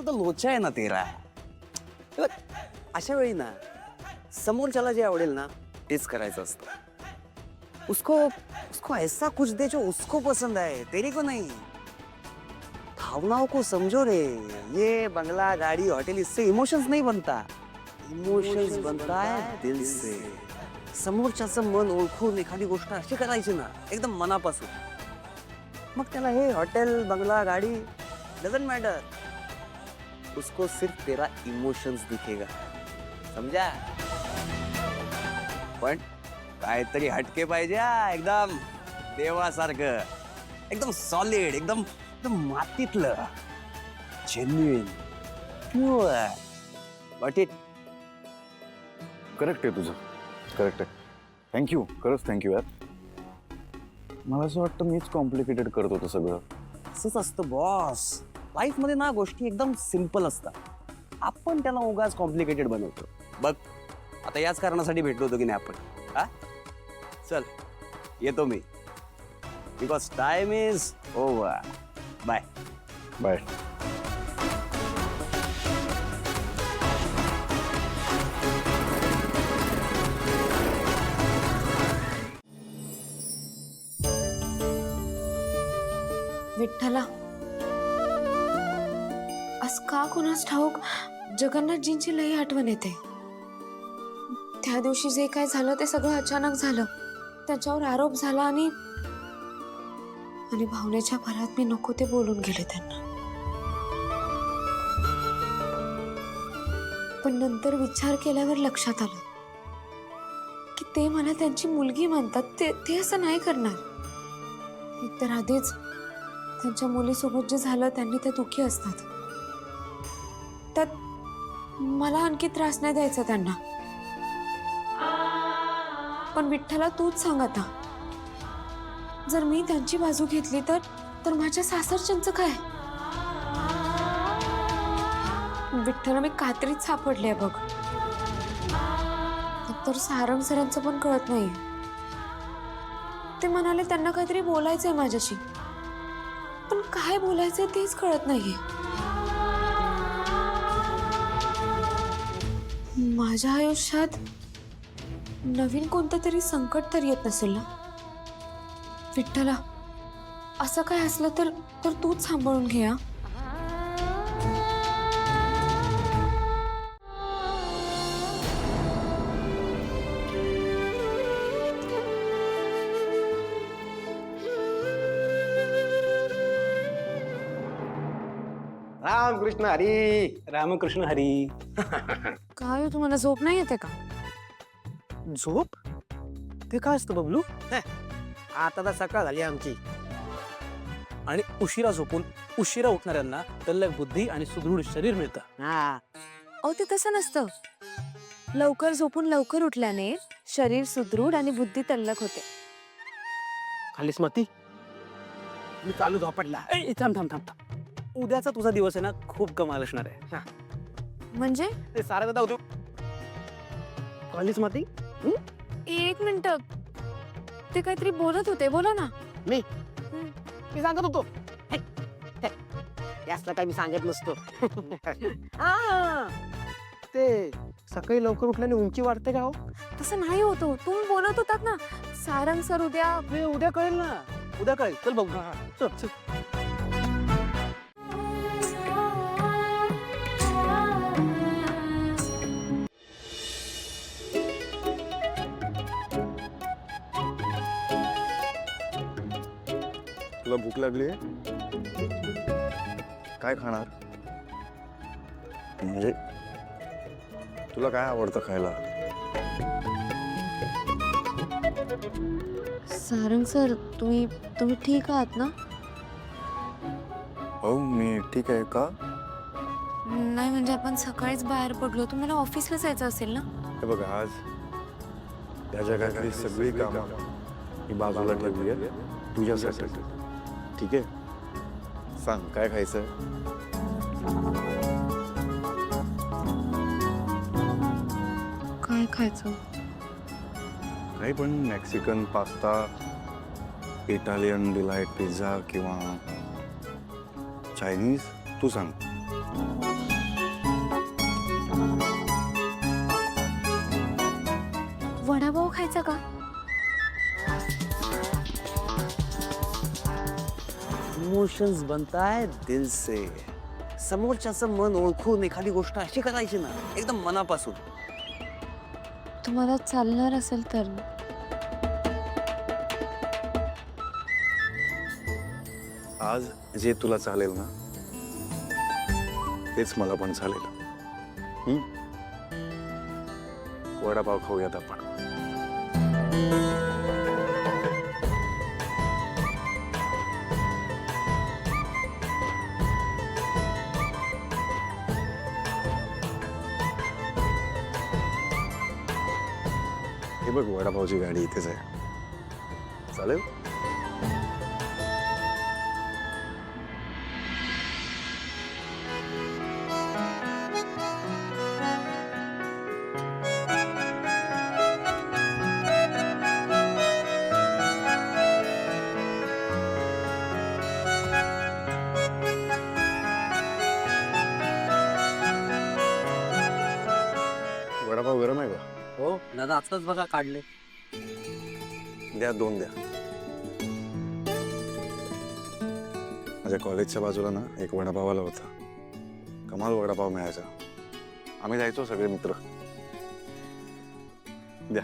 तो लोचा आहे ना तेरा. हे बघ, अशा वेळी ना समोरच्याला जे आवडेल ना तेच करायचं असतं. उसको उसको ऐसा कुछ दे जो उसको पसंद है, तेरे को नहीं. भावनाओं को समझो रे. ये बंगला गाड़ी हॉटेल इससे इमोशंस नहीं बनता. इमोशंस बनता है दिल से. समोरच्याचं मन ओळखून एखादी गोष्ट अशी करायची ना एकदम मनापासून. मग त्याला हे हॉटेल बंगला गाड़ी डजंट मैटर. उसको सिर्फ तेरा इमोशंस दिखेगा. समझा. पण काहीतरी हटके पाहिजे हा. एकदम देवासारखं, एकदम सॉलिड, एकदम एकदम मातीतलं, genuine, pure. What it. Correct आहे तुझं, करेक्ट आहे. थँक्यू, खरंच थँक्यू यार. मला असं वाटतं मीच कॉम्प्लिकेटेड करत होतो सगळं. असंच असतं बॉस. लाईफ मध्ये ना गोष्टी एकदम सिम्पल असतात. आपण त्याला उगाच कॉम्प्लिकेटेड बनवतो. बघ आता याच कारणासाठी भेटलो होतो की नाही आपण. हा चल येतो मी. Because time is over. Bye bye. विठ्ठला, आज का कोणास ठाऊक जगन्नाथजींची लई आठवण येते. त्या दिवशी जे काय झालं ते सगळं अचानक झालं. त्याच्यावर आरोप झाला आणि भावनेच्या भरात मी नको ते बोलून गेले त्यांना. पण नंतर विचार केल्यावर लक्षात आलं की ते मला त्यांची मुलगी मानतात. ते असं नाही करणार. एकतर आधीच त्यांच्या मुलीसोबत जे झालं त्यांनी ते दुःखी असतात. त्यात मला आणखी त्रास नाही द्यायचा त्यांना. पण विठ्ठला तूच सांग आता, जर मी त्यांची बाजू घेतली तर माझ्या सासरच्यांचं काय. विठ्ठला मी कात्रीत सापडले बघ. तर सारंग सरांचं पण कळत नाही. ते म्हणाले त्यांना काहीतरी बोलायचंय माझ्याशी, पण काय बोलायचंय तेच कळत नाहीये. माझ्या आयुष्यात नवीन कोणतं तरी संकट तर येत नसेल ना विठ्ठला. असं काय असलं तर तूच सांभाळून घे. रामकृष्ण हरी. रामकृष्ण हरी. काय तुम्हाला झोप नाही येते का? झोप ते काय असतं बबलू? आता तर सकाळ झाली आमची. आणि उशिरा झोपून उशिरा उठणाऱ्यांना तल्लख बुद्धी आणि सुदृढ शरीर मिळतं. अहो ते तसं नसतं. लवकर झोपून लवकर उठल्याने शरीर सुदृढ आणि बुद्धी तल्लख होते. खालीस मती मी चालू झोपडला. ए, थांब थांब थांब थांब. उद्याचा तुझा दिवस आहे ना खूप कमाल असणार आहे. म्हणजे ते सारं दादा होतो. खालीस मती. एक मिनिट, ते काहीतरी बोलत होते. बोला ना. मी सांगत होतो. यासला काय मी सांगत नसतो. ते सकाळी लवकर उठल्याने उंची वाढते का हो? तसं नाही होतो. तुम्ही बोलत होतात ना सारंग सर उद्या. उद्या कळेल ना. उद्या कळेल. चल बघू. चल चल. तुला भूक लागली आहे? काय खाणार? म्हणजे तुला काय आवडतं खायला? सारंग सर तुम्ही ठीक आहात ना? हो मी ठीक आहे. का? नाही म्हणजे आपण सकाळीच बाहेर पडलो. तुम्हाला ऑफिसला जायचं असेल ना? हे बघा, आज या जगातली सगळी कामं मी बाजूला ठेवली आहे तुझ्यासाठी. ठीक आहे, सांग काय खायचं? काय खायचं? काही पण. Mexican pasta, Italian delight pizza किंवा चायनीज, तू सांग. इमोशन्स बनताय दिल से. समोरच्याचं मन ओळखून एखादी गोष्ट अशी करायची ना एकदम मनापासून. तुम्हाला चालणार असेल तर आज जे तुला चालेल ना तेच मला पण चालेल. वडापाव खाऊयात आपण. हे बघ वडापावची गाडी इथेच आहे. चालेल. वडापाव गरम आहे का? हो दादा आताच बघा काढले. द्या 2 द्या. माझ्या कॉलेजच्या बाजूला ना एक वडापावाला होता. कमाल वडापाव मिळायचा. आम्ही जायचो सगळे मित्र. द्या.